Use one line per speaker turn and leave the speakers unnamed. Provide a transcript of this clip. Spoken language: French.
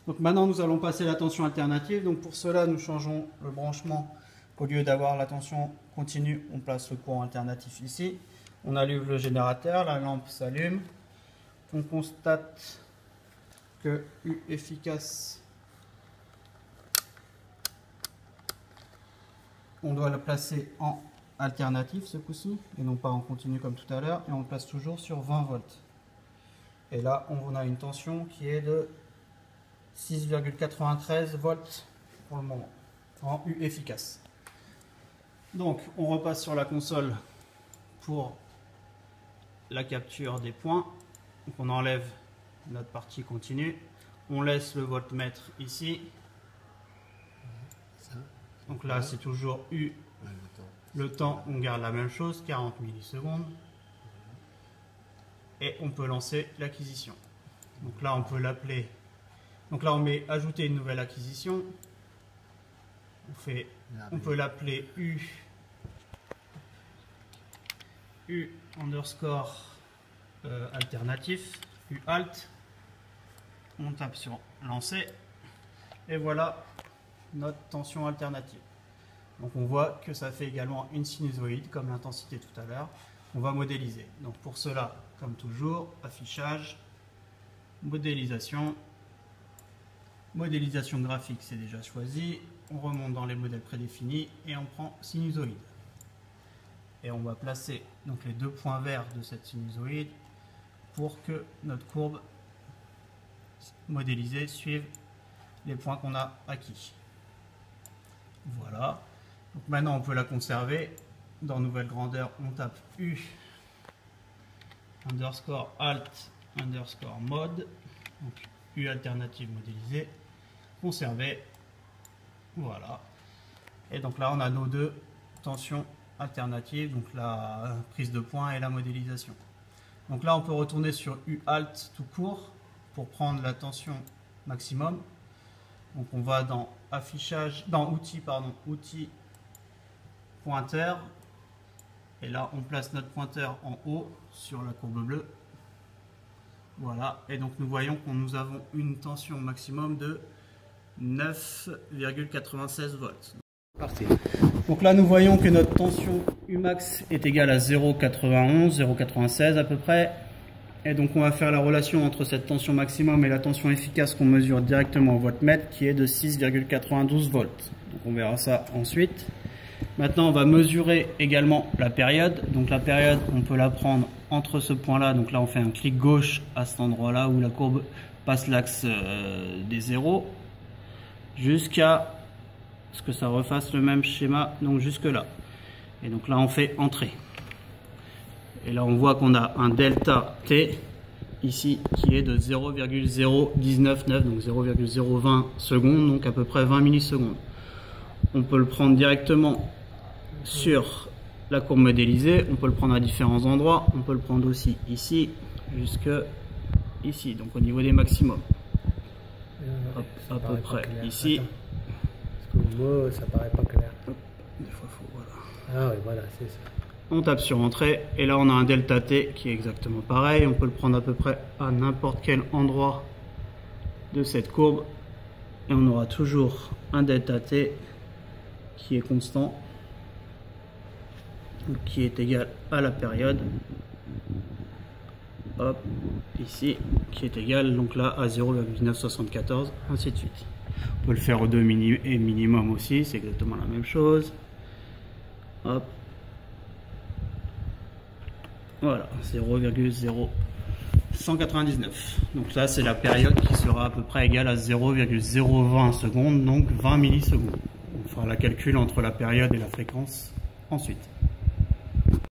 Donc maintenant nous allons passer la tension alternative. Donc pour cela nous changeons le branchement. Au lieu d'avoir la tension continue, on place le courant alternatif ici. On allume le générateur, la lampe s'allume. On constate que U efficace, on doit le placer en alternatif ce coup-ci et non pas en continu comme tout à l'heure, et on le place toujours sur 20 volts. Et là on a une tension qui est de 6,93 volts pour le moment en U efficace. Donc on repasse sur la console pour la capture des points. Donc on enlève notre partie continue, on laisse le voltmètre ici. Donc là c'est toujours U. Le temps, on garde la même chose, 40 millisecondes. Et on peut lancer l'acquisition. Donc là on peut l'appeler. Donc là on met ajouter une nouvelle acquisition. On peut l'appeler U underscore alternatif, U alt. On tape sur lancer. Et voilà notre tension alternative. Donc on voit que ça fait également une sinusoïde comme l'intensité tout à l'heure. On va modéliser. Donc pour cela, comme toujours, affichage, modélisation. Modélisation graphique, c'est déjà choisi. On remonte dans les modèles prédéfinis et on prend sinusoïde. Et on va placer donc les deux points verts de cette sinusoïde pour que notre courbe modélisée suive les points qu'on a acquis. Voilà. Donc maintenant on peut la conserver. Dans nouvelle grandeur, on tape U underscore alt underscore mode. Donc U alternative modélisée. Conserver. Voilà. Et donc là on a nos deux tensions alternatives, donc la prise de point et la modélisation. Donc là on peut retourner sur U alt tout court pour prendre la tension maximum. Donc on va dans affichage, dans outils, outils pointeur, et là on place notre pointeur en haut sur la courbe bleue. Voilà, et donc nous voyons que nous avons une tension maximum de 9,96 volts.
Parfait.
Donc là nous voyons que notre tension Umax est égale à 0,91, 0,96 à peu près. Et donc on va faire la relation entre cette tension maximum et la tension efficace qu'on mesure directement au voltmètre, qui est de 6,92 volts. Donc on verra ça ensuite. Maintenant on va mesurer également la période. Donc la période on peut la prendre entre ce point là. Donc là on fait un clic gauche à cet endroit là où la courbe passe l'axe des zéros, jusqu'à ce que ça refasse le même schéma, donc jusque là. Et donc là on fait entrée. Et là on voit qu'on a un delta T ici qui est de 0,0199, donc 0,020 secondes, donc à peu près 20 millisecondes. On peut le prendre directement sur la courbe modélisée, on peut le prendre à différents endroits, on peut le prendre aussi ici, jusque ici, donc au niveau des maximums. Hop, à peu près ici.
Attends. Parce que moi ça paraît pas clair.
Hop, des fois faut, voilà.
Ah oui, voilà, c'est ça.
On tape sur entrée et là on a un delta T qui est exactement pareil. On peut le prendre à peu près à n'importe quel endroit de cette courbe et on aura toujours un delta T qui est constant, qui est égal à la période, hop, ici, qui est égal donc là à 0,974, ainsi de suite. On peut le faire au 2 et minimum aussi, c'est exactement la même chose. Hop. Voilà, 0,0199. Donc là, c'est la période qui sera à peu près égale à 0,020 secondes, donc 20 millisecondes. On fera la calcul entre la période et la fréquence ensuite.